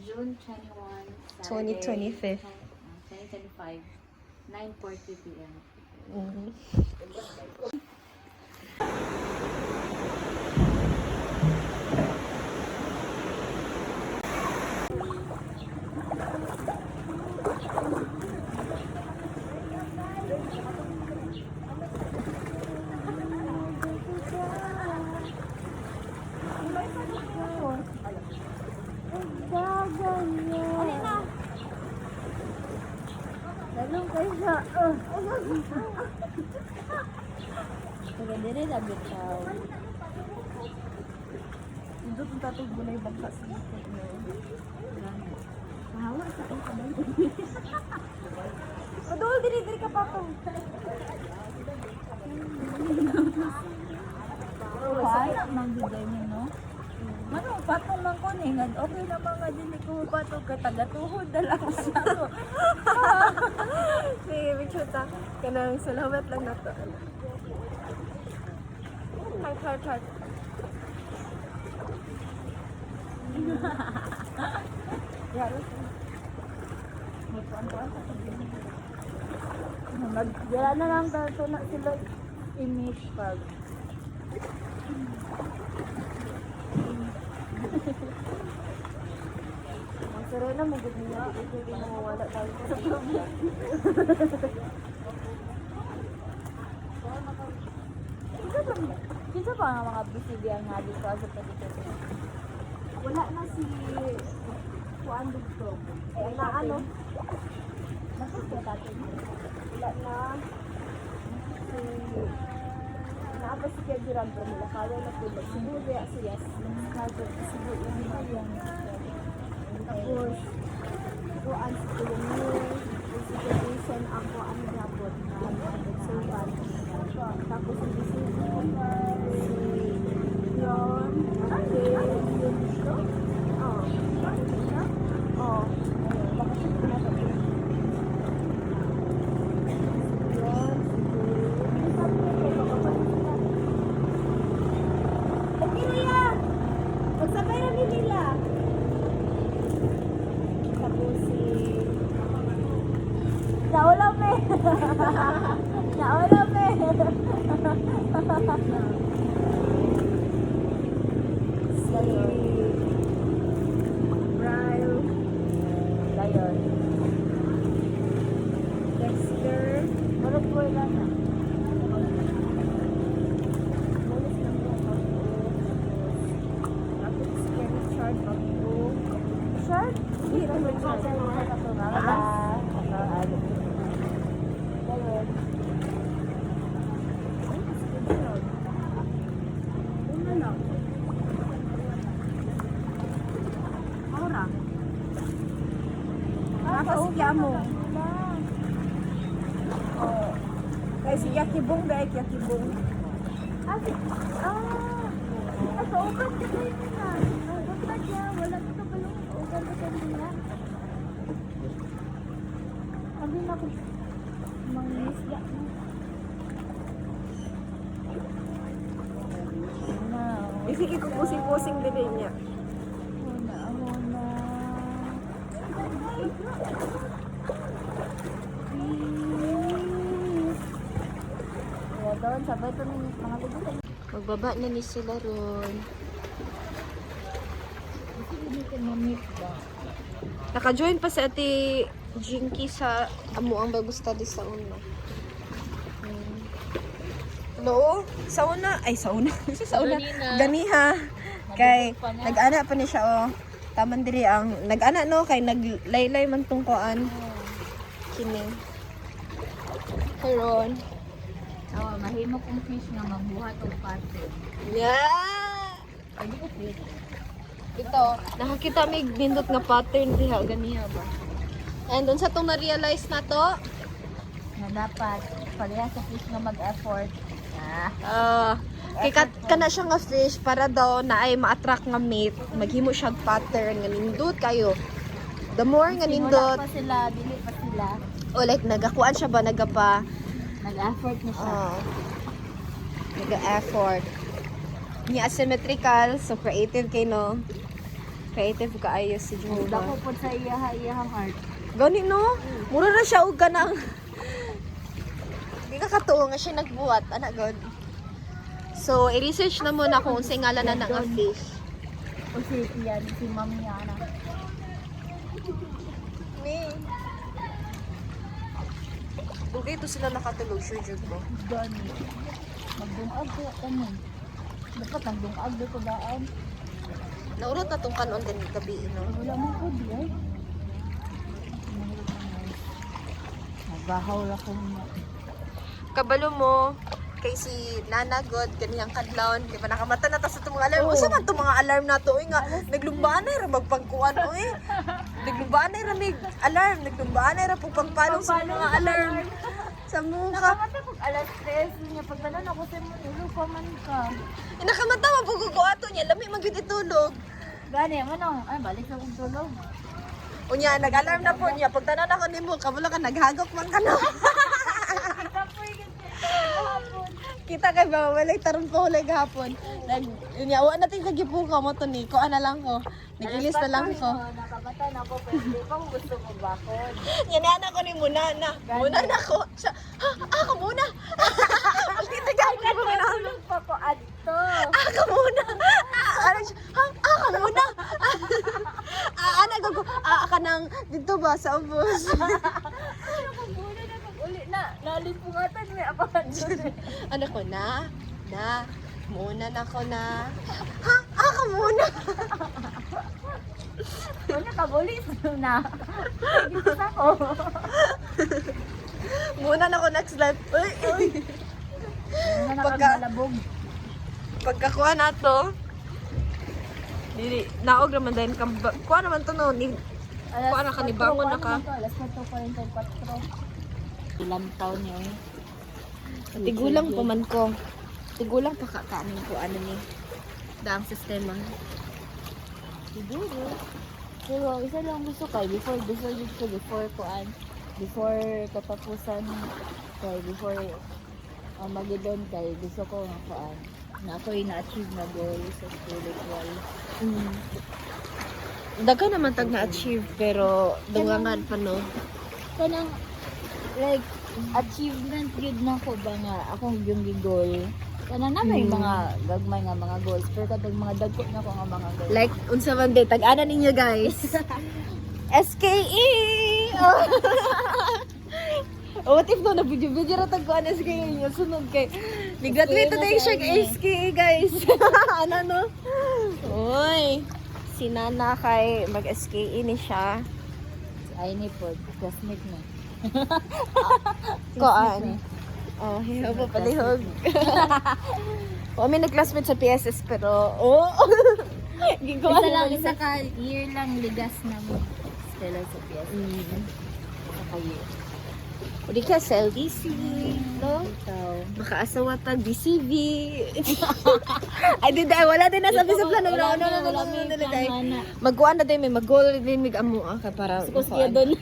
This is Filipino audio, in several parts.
June 21, Saturday, 2025. 2025, 9:40 p.m. Mhm. Dalong kayo siya. Maganda rin na bitaw. Ito kung tatog mo na yung bagsa sa likod mo. Mahawa sa akin ka ba? Adol, diri ka pa ko. Wala mang bigay niyo, no? Mano, patong man ko ningan. Okay na mga din ko patong ka taga-tuhod na lang sa ako. Sige, bichuta. Kanang salamat lang na to. Heart. Magdala na lang daw na sila image pag. Pero na mo gud niya, ito din mo wala tayo sa problem. Kinsa pa ang mga bisidiyan nga dito sa pagkikita? Wala na si Juan dito. Eh na ano? Bakit kaya tatin? Wala na si naapa si Kedran pero mula kaya na po. Siguro kaya si Yes. Nagkagod siguro yung mga Tapos, Juan si Kulimir, si Kedran ako ang rapot na Sultan. Tapos si Bisidio, si Yon, magsabay na nila. Tapos si Naulam eh! Naulam eh! si Brian, Gayon. Dexter, Marot ko lang na. Bonus ng mga tapos si Kenneth Shard, Pagbo. Shard? Hindi na may Shard. Mo. Oh. Kaya si Yakibong ba? Yakibong. Sa ugat ka kayo na. Basta niya, wala ka ka balong ugat ka nila. Sabi na ko, mangisda na. Isiki ko pusing-pusing din niya. Una. Kaya doon, sabay ito ng mga libutan. Magbaba na ni sila ron. Kasi hindi ka mamit ba? Naka-join pa si Ate Jinky sa amo ang bago study sa una. Hello? Sa una? Ay, sa una. Sa una. Ganiha. Kay, nag-ana pa ni siya, oh. Taman diri ang, nag-ana no, kay naglaylay man tong kuan. Kini. Karon. Awa, mahimo kong fish nga mabuhat o pate. Yeah! Pwede ko pwede. Ito, nakakita may nindot nga pattern diha ganiha ba. And dun sa tong na-realize na to, Na dapat, pareha sa fish nga mag-effort. kay kana siya nga fish para daw na ay ma-attract nga mate, maghimo siya pattern nga nindot kayo. The more nga Wala nindot, pa sila, dili pa sila. o like nagakuan siya ba nagapa Nag-effort na siya. nag-effort. Ni asymmetrical, so creative kay no. Creative kaayo si Dako Jehovah. po sa iyahang art. Gani no? Mura na siya og kanang di ka katuo nga siya nagbuhat, ana god. So, i-research na muna kung unsay ngalan na nga fish. O si yan, si Mami Ana. Ni. Dugay to sila nakatulog, sure jud ko. Gani. Magdungag ko kami. Dapat ang dungag dito daan. Naurot na tong kanon din gabi, no? Wala mo ko di ay. Nagbahaw lang ko na. Kabalo mo kay si Nana God kaniyang kadlawon kay panakamata na ta sa itong mga alarm. Usa man itong mga alarm na to nga naglumbaan na ra magpangkuan oy. Naglumbaan na ra mig alarm, naglumbaan na ra pagpangpalong sa mga alarm. Sa mukha. Nakamata pag alas 3 niya pagdalan ako sa mo ulo pa man ka. Nakamata man pug ko ato niya lami man gyud itulog. Gani mo nang ay balik sa kong tulog. Unya nag-alarm na po niya pagtanan ako nimo kabalo ka naghagok man kana. Kita po yung hapon. Kita kay ba walay tarong ko hulay gahapon. Nag unya wa natin kagipuka mo to ni ko ana lang ko. Nagilis na lang ko. Nakamata na ako pero di pa ko gusto mo bakod. Yan na ko ni muna na. Muna na ko. Siya, ha, ako muna. Dito ka ako muna. Tulog pa ko adto. Ako muna. Ano siya, ha, ako muna. Ana ko ka nang dito ba sa ubos. Ano ko muna na pag-uli na. Nalimpungatan may apakan doon. Ano ko na, muna na ko na. Ha, ako muna. Ano pag-uli na. Dito sa ko. Muna na ko next life. Uy. Ano Pagka- nakagalabog. Pagkakuha na to, dili, naog naman dahil kuha naman to no, ni, kuha na ka ni bangon na ka. Alas 4:44. Ilang taon niya eh. Tigulang pa man ko. Tigulang pa kakanin ko ano ni. Daang sistema. Siguro. Pero isa lang gusto kay before katapusan kay before Magidon kay gusto ko nga kuan na ako yung na-achieve na goal sa spiritual. Daga naman tag na-achieve pero dungangan pa no. Kanang like achievement yun na ko ba nga akong yung goal. Kanang na may mga gagmay nga mga goals pero kadang mga dagko na ko nga mga goals. Like unsa man day tag-ana ninyo guys. SKE. Oh, what if no na video ra tag kuan SKE niyo sunod kay ni graduate na siya SKE guys. Ano no? Oy. Si Nana kay mag-SKE ni siya. Ay ni pod classmate na. Koan. Oh, hihaw pa palihog. O, may nag-classmate sa PSS pero, oh! Gigawa Isa ka year lang ligas na mo. Stella sa PS. Sa year. O di ka, LDC, no? Ikaw. Makaasawa tag DCV. Ay, di dahil wala din nasabi sa plano. No. Magkuhan na din, may mag-goal din, may amo ka para. Kuya doon.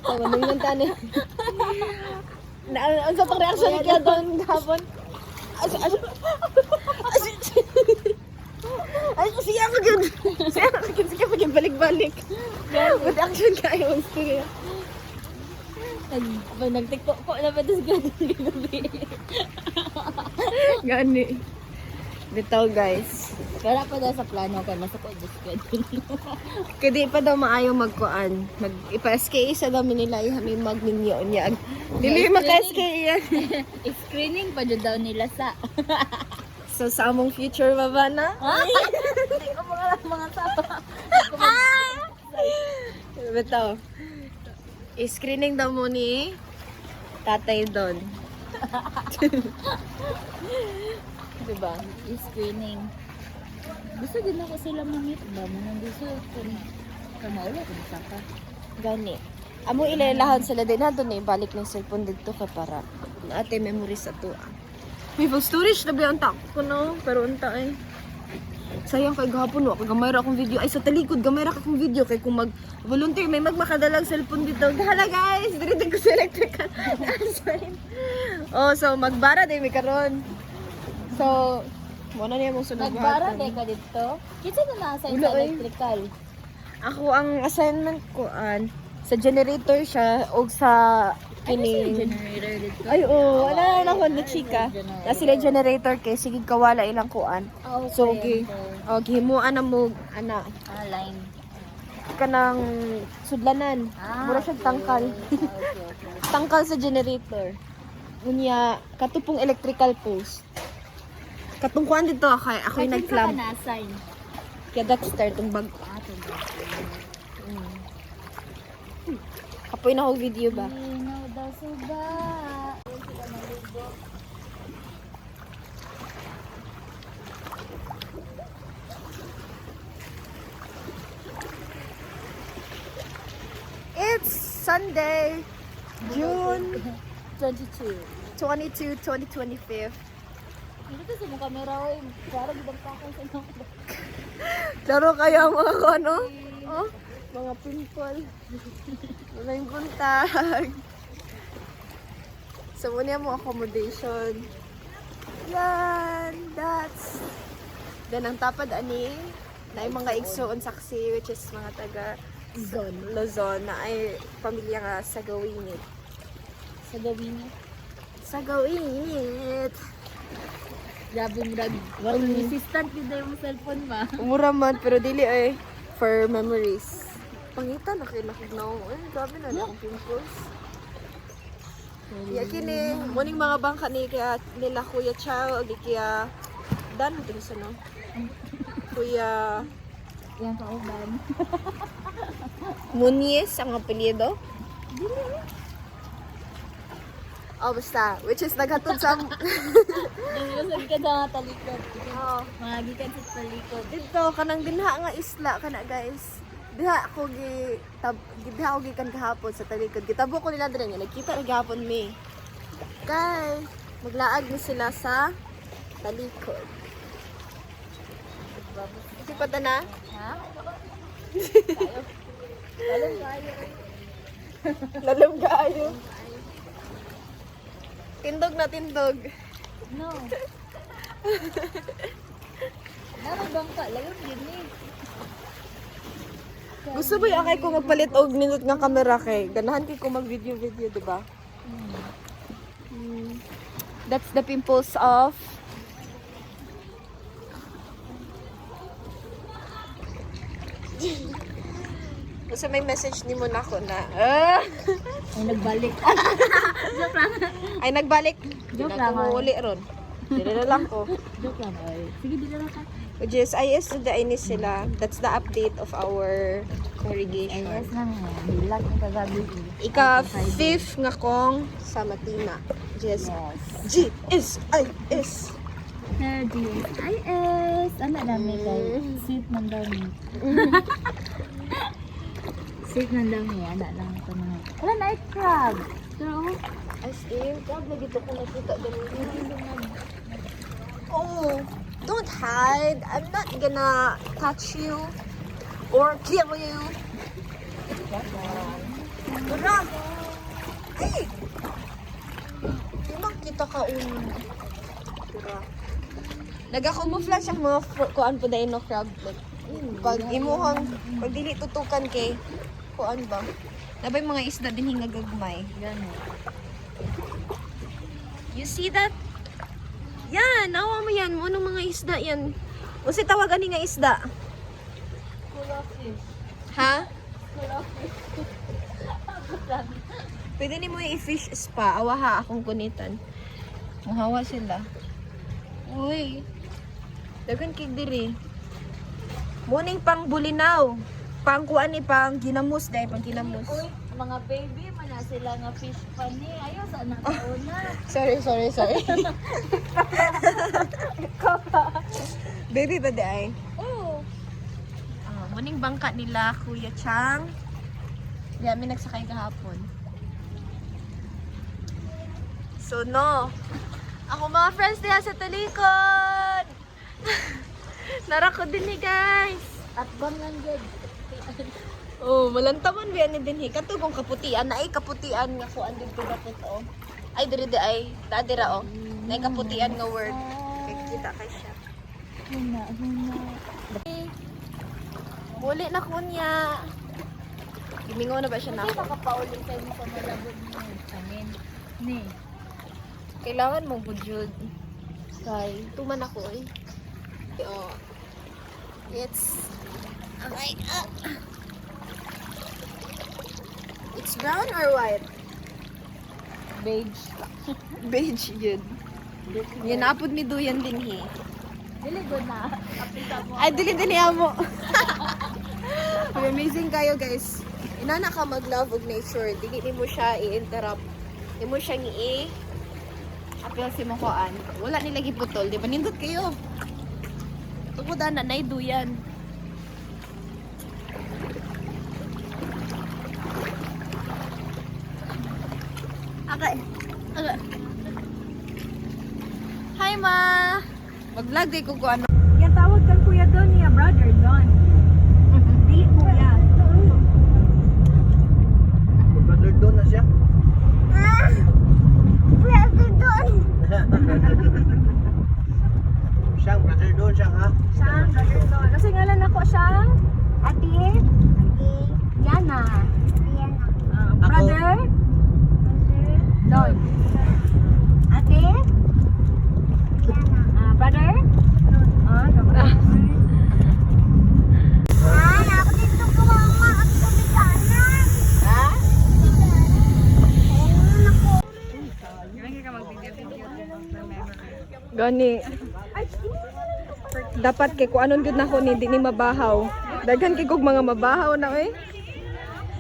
Tawag nang tani. Ano sa pang reaction ni Kuya doon gabon? Ay, siya ako yun. Siya ako yun, balik-balik. With action kayo, sige. Nag-tiktok ko na ba ito sa gabi? Gani. Bitaw guys. Kaya pa daw sa plano kay masukod sa schedule. Kaya di pa daw maayo magkuan. Ipa-SKE sa daw nila ihami magminyo niya. Dili maka-SKE yan. Screening pa dyan daw nila sa... So sa among future baba na. Hindi ko mga tao. Bitaw. I-screening daw mo ni Tatay Don. Diba? Screening. Gusto din ako sila mamit ba? Mga gusto kung kamaula kung saka. Gani. Amo ilalahan sila din na doon eh. Balik ng cellphone dito ka para ate memories sa tuwa. May full storage na ba ang tako ko no? Pero unta eh. Sayang kay gahapon no. Kagamay ra akong video. Ay sa talikod gamay ra akong video. Kay kung mag-volunteer may magmakadalag cellphone dito. Hala guys! Diridig ko sa electrical. Oh, so magbara din may karon. So, Mo na niya mong sunod Nagbara buhaton. day ka dito. Kita na na-assign Wala, sa eh. electrical. Ako ang assignment ko sa generator siya o sa kining. Generator dito. Ay wala na ako na chika. Na sila generator kay sige kawala ilang kuan. Okay. So gihimuan na mo ana line. kanang sudlanan. Mura siyang tangkal. Okay. Tangkal sa generator. Unya katupong electrical post. Katungkuan dito ako yung nag-clamp. na-assign. Kaya Dexter tong bag. Kapoy na ako video ba? Linaw daw suba. It's Sunday, June 22. 22, 2025. Hindi kasi mo kamera oy. Para gidang pakay sa inyo. Laro kayo ang mga ano? Oh, mga pimple. Wala yung buntag. So, muna mo accommodation. Yan, that's. Then, ang tapad ani, na yung mga igsoon saksi, which is mga taga Luzon, na ay pamilya nga sa Gawinit. Sa gawin niya. Sa Gawinit! Grabe mo rag. Walang resistant din daw yung cellphone ba? Mura man, pero dili ay for memories. Pangitan, nakilakig na ako. Ay, grabe na, akong pimples. Iya kini, muning mga bangka ni kaya nila Kuya Chow, agi kaya Dan, ito sa no? Kuya Yan kauban. Munies, ang apelyido. Oh, basta. Which is naghatod sa... Naglusog ka sa talikod. Oh. Mga gikan sa talikod. Dito, kanang dinha nga isla, kana guys. Diha ako diha ako gikan kahapon sa talikod. Gitabo ko nila diri nga nakita ra gihapon mi. Kay maglaag ni sila sa talikod. Kasi pa na? Ha? Lalom kaayo. Tindog na tindog. No. Narabang ka. Layon din eh. Gusto ba yung akay ko magpalit og nindot nga camera kay ganahan kay ko mag video, di ba? That's the pimples of Basta may message ni mo na ako na Ay, nagbalik. ay nagbalik. Joke Di na lang, ko uli ron. Dili lang ko. Joke lang ay. Sige, di na lang ka. Which is IS to the ini sila. That's the update of our congregation. Yes na nga. Bilag ng kagabi. Ika-5th nga kong sa Matina. Just GSIS. Na GSIS. Ano dami kay? Sweet man daw ni. Sweet man daw ni. Ano lang ito mga. Wala, night crab. Pero, As in, grab na dito ko nakita ganun. Oh, don't hide. I'm not gonna touch you or kill you. Tara! Ay! Di makita ka Tara. Nagakumufla siya mga kuan po dahil no crab. Like, pag imuhang, pag dili tutukan kay kuan ba? Nabay mga isda din hingagagmay. gano'n. You see that? Yan, nawa mo yan. Anong mga isda yan? Kasi tawagan ni nga isda. Kula fish. Ha? Kula fish. Pwede ni mo i-fish spa. Awaha akong kunitan. Mahawa sila. Uy. Dagan kig diri. Muning pang bulinaw. Pang kuan ni pang ginamos dai pang ginamos. Uy, mga baby, mana sila nga fish pa ni. Ayaw sa nakauna. Sorry. Baby ba dai? Oo. Muning bangka nila Kuya Chang. Di kami nagsakay kahapon. So no. Ako mga friends diha sa talikod. Nara ko din ni guys. At bang lang good. Oh, malantaman biya ni dinhi katugong kaputian na ay kaputian nga kuan dito dapat oh. Ay diri di ay, dira oh. Na kaputian nga word. Kay kita kay siya. Huna. Muli na kunya. Gimingaw na ba siya na Kasi ako? makapaulit tayo sa malabog mo. Amin. Ni. Kailangan mo budjud. Kay tuman ako eh. Oh. It's right up. It's brown or white? Beige. Beige yun. Yan napod ni Duyan din he. Dili good na. Apita mo. Ay, dili niya mo. Amazing kayo guys. Inana ka mag-love of nature. Dili ni mo siya i-interrupt. Di mo siya apil si Mokoan. Wala nila giputol. Di ba? Nindot kayo. Tukudan na nay Duyan. Okay. Okay. Hi ma! Mag-vlog day ko kung ano. Yan tawag kang kuya doon niya, brother doon. Dili kuya. Brother doon na siya. Brother doon! Siyang brother doon siya ha. Siyang brother doon. Kasi ngalan ako siyang Ate Yana. Brother doon. Ate brother Gani. Dapat kay kung anon gud nako ni di ni mabahaw. Daghan kay kog mga mabahaw na eh.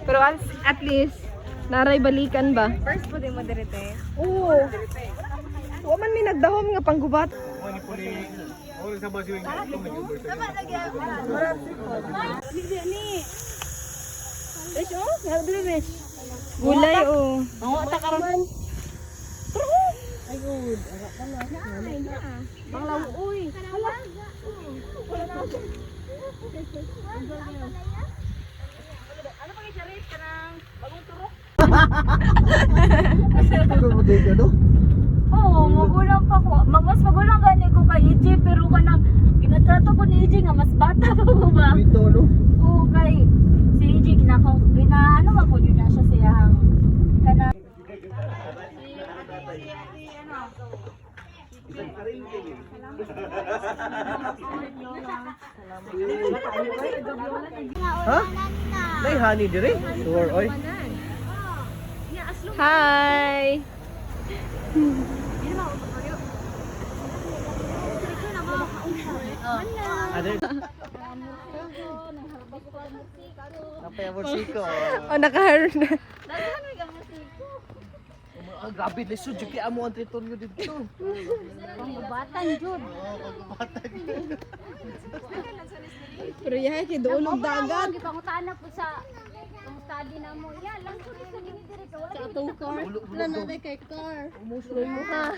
Pero at least naray balikan ba? First po din mo direte. Oo. Wa man mi nagdahom nga panggubat. Gulay oh. Ang ta karon. Banglaw uy. Hala. Ano pa gisarit kanang bagong turok? Ano mo din ka do? Oo, magulang pa ko. Mas magulang gani ko kay EJ pero kanang ginatrato ko ni EJ nga mas bata pa ko ba? Dito no? Oo, kay si EJ ginaano ba po yun na siya siyang kana Ha? Nay honey dire? Sure oy. Hi. Other. Napaya mo siko. Oh, nakaharon na. Ah, grabe lisod jud kay amo ang teritoryo dito. batan jud. Pero yahay kay doon ng dagat. Gipangutaan na po sa study na mo. Ya, lang ko sa dili dire ka wala. Atong car. Wala na day kay car. Umusloy mo ha.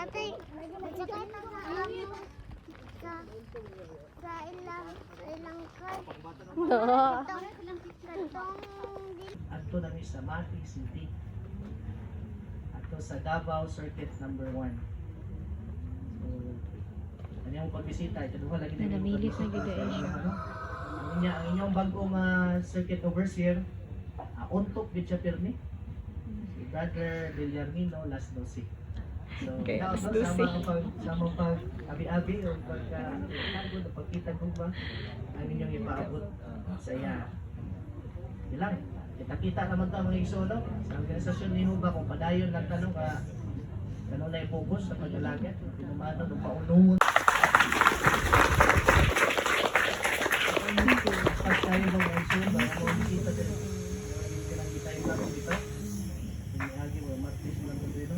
Ate, sa ilang card. Ato na mi sa Mati City. Ato sa Davao Circuit number 1. So, ano yung pagbisita? Ito duha lagi na Namilit na gid ay siya. Ang inyong bagong circuit overseer, untok gid siya pirmi. Si Brother Villarmino Las Doce. So, Okay, Las sa Doce. mga pag abi-abi o pagkita ko ba ang inyong ipaabot sa iya. Ilang kita naman ta mga igsoon, no? Sa organisasyon ni Huba kung padayon lang tanong ka kanang na i-focus sa pag-alaga, pinumano ng paunungon. Pag tayo ng igsoon, mga bisita din. Kita yung laro dito. Iniagi mo, martis lang ko dito.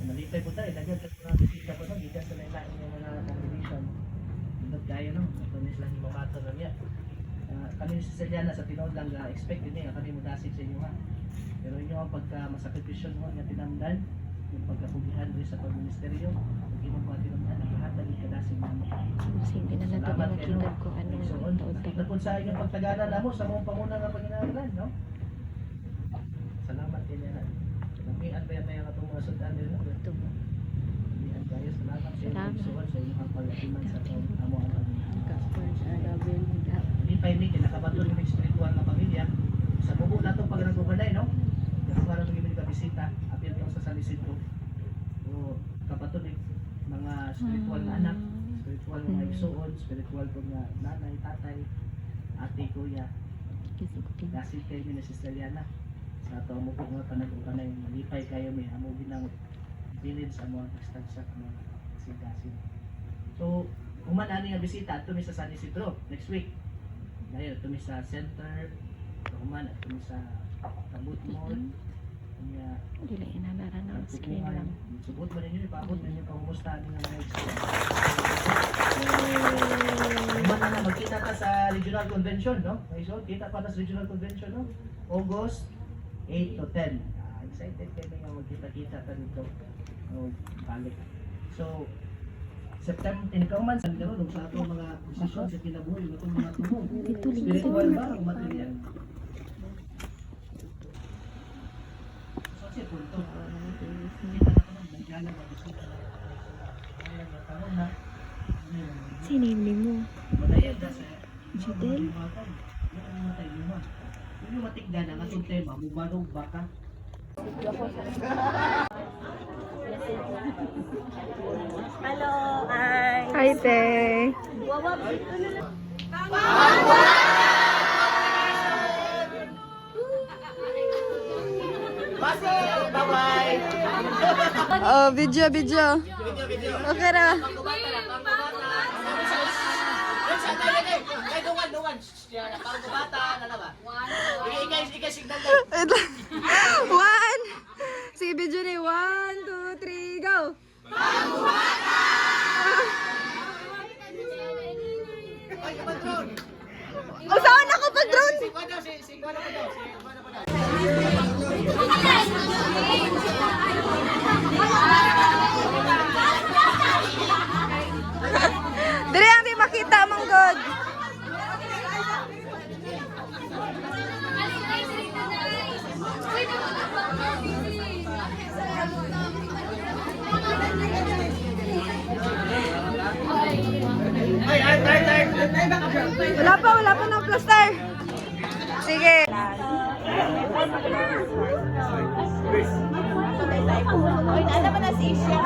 Nalitay po tayo, dagdag na bisita ko, gigas na lain yung mga congregation. Hindi kaya, no? Ito lang yung mamato na niya. Kami sa Selyana sa tinood lang expect din kami mudasig sa inyo ha. Pero inyo ang pagka masakripisyon mo nga tinamdan, yung pagkapugihan rin sa pagministeryo, pag imong mga tinamdan, nakihatag yung kadasig mo. Hindi na nato makita ko ano So, ang taod ta. nakon sa inyong pagtagalan na mo sa mga panguna nga panginahalan, no? Salamat din yan. Kami antay-antay ang atong mga sundan din, no? Kami antay Kaya salamat sa inyong suwad sa inyong pag-atiman sa amo ang Hindi pa ini kinakabato ng espiritual na pamilya. Sa bubo na itong pag nag-overnight, no? Kasi para magiging ka bisita, apil ka sa Salisito. O kabato ng mga spiritual na anak, spiritual na mga igsoon, spiritual po nga nanay, tatay, ate, kuya. Kasi kayo ni Sister Liana. Sa ito mo po nga panag-ukanay, malipay kayo may amo ginang bilid sa mga distansya sa mga sigasin. So, kuman nga bisita, ito sa San Isidro next week. Dahil ito sa center, kuman at ito sa Kabut Mall. Kanya, Dili inabara na screen lang. subot ba ninyo, ipaabot ninyo pangumustahan nga next week. Kuman na magkita ka sa regional convention, no? Okay, so, kita pa na sa regional convention, no? August 8 to 10. Excited kayo nga magkita-kita ka dito. Balik. So, September, inikaman sa gano'n sa atong mga posisyon sa kinabuhi, itong mga tumong. Spiritual ba o material? So, kasi punto. Kita na ito, nandiyan na mag-isita na. Kaya natanong na, Sinili mo. madayag na sa Judel? yung matay luma. Yung matigda na nga itong tema, mubarog baka. Hi, te. Bye-bye! Oh, video. Okay na. Wait lang. One. Sige, video ni 1, 2, 3, go. Usahan ako pag drone. Dili ang di makita mong god. Wala pa ng plaster. Sige. Oy, ano ba na si Isha?